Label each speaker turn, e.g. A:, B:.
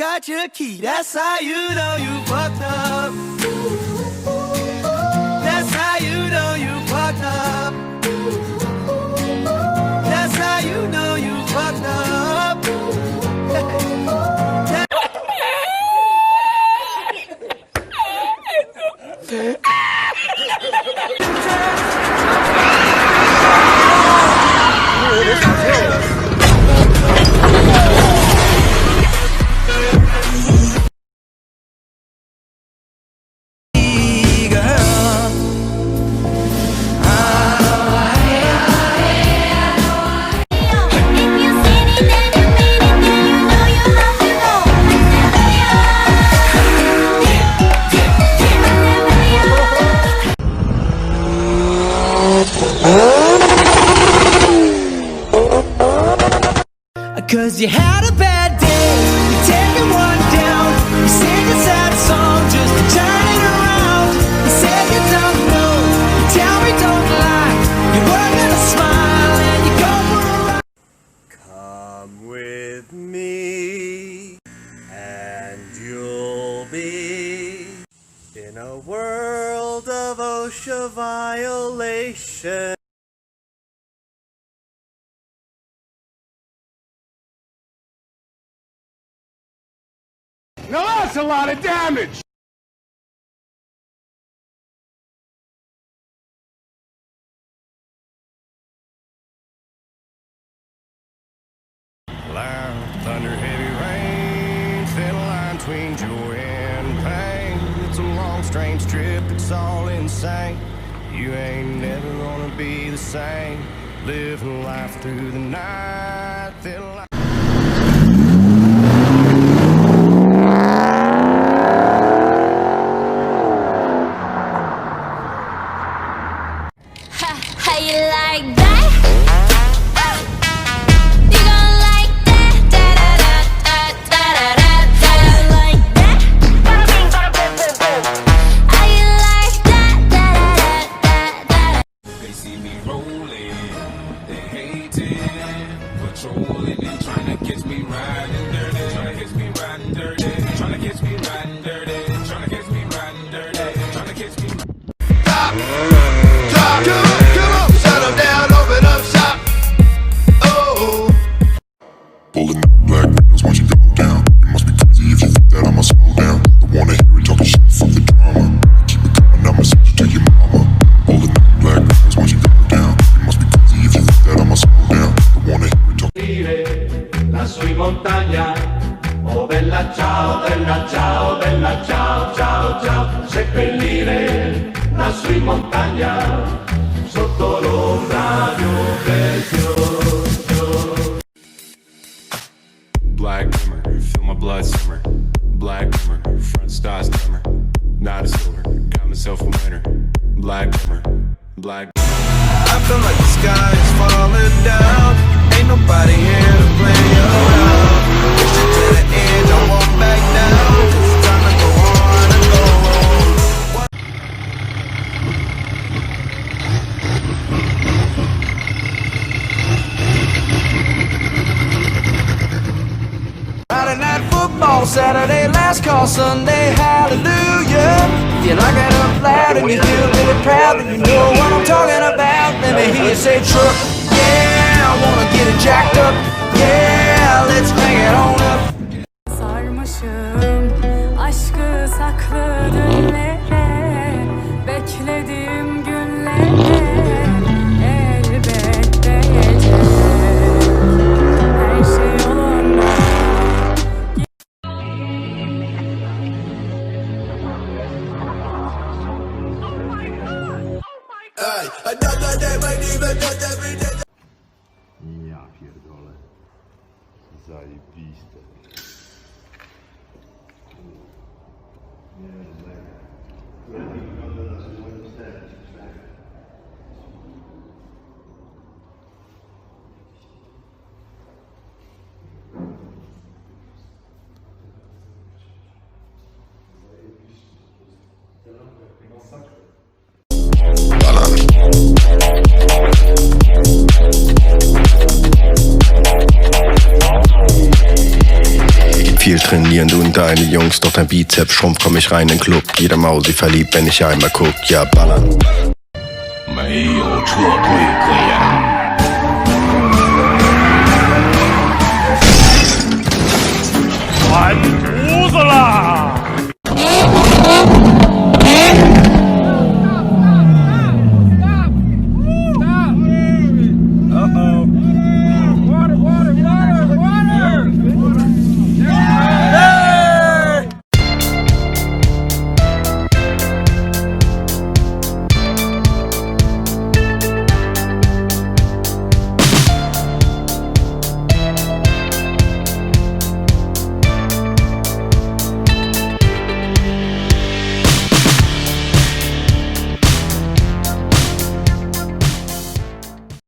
A: got your key. That's how you know you fucked up. That's how you know you fucked up. That's how you know you fucked up. Cause you had a bad day, you're taking one down. You sing a sad song just to turn it around. You said you don't know, you tell me don't lie. You're working a smile and you go for a ride. Come with me and you'll be in a world of OSHA violation.
B: Now that's a lot of damage!
C: Loud thunder, heavy rain, thin line between joy and pain. It's a long, strange trip, it's all insane. You ain't never gonna be the same. Living life through the night, thin line.
D: How you like that? You gon' like that? Da da da da da da da. You like that? Bada bing, bada boom, boom, boom. How you like that? Da da da da da.
E: They see me rolling, they hating, patrolling and trying to catch me riding dirty, trying to catch me riding dirty, trying to catch me riding dirty, trying to catch me riding dirty, trying to catch me. Stop! Come on, settle down, open up shop. Oh.
F: Pulling up black windows once you go down. You must be crazy if you think that I'ma slow down. Don't wanna hear it talking shit, fuck the drama. Keep it coming, I'ma send you to your mama. Pulling up black windows once you go down. You must be crazy if you think that I'ma slow down. Don't wanna hear it talking.
G: Lassù in montagna, oh bella ciao, bella ciao, ciao, ciao. Seppellire lassù in montagna, sotto l'ombra di un bel fior.
C: Black glimmer, feel my blood simmer. Black glimmer, front stars glimmer. Not a silver, got myself a winner. Black glimmer, black.
A: I feel like the sky is falling down. Ain't nobody here to play around. Push it to the edge, I won't back down. Cause it's time to go on and go on. Friday night football, Saturday last call, Sunday hallelujah. You knock it up loud and you feel really proud that you know what I'm talking about. Let me hear you say truck. Yeah, I wanna get it jacked up. Yeah, let's hang it on up.
H: Sarmışım aşkı saklı dünlere, beklediğim günlere elbet değecek. Her şey yolunda.
A: Hey, another day might even just every day.
B: Ja pierdolę. Zajebiste.
C: trainieren, du und deine Jungs, doch dein Bizeps schrumpft, komm ich rein in den Club. Jeder Mausi verliebt, wenn ich einmal guck, ja ballern.
B: 没有撤退可言。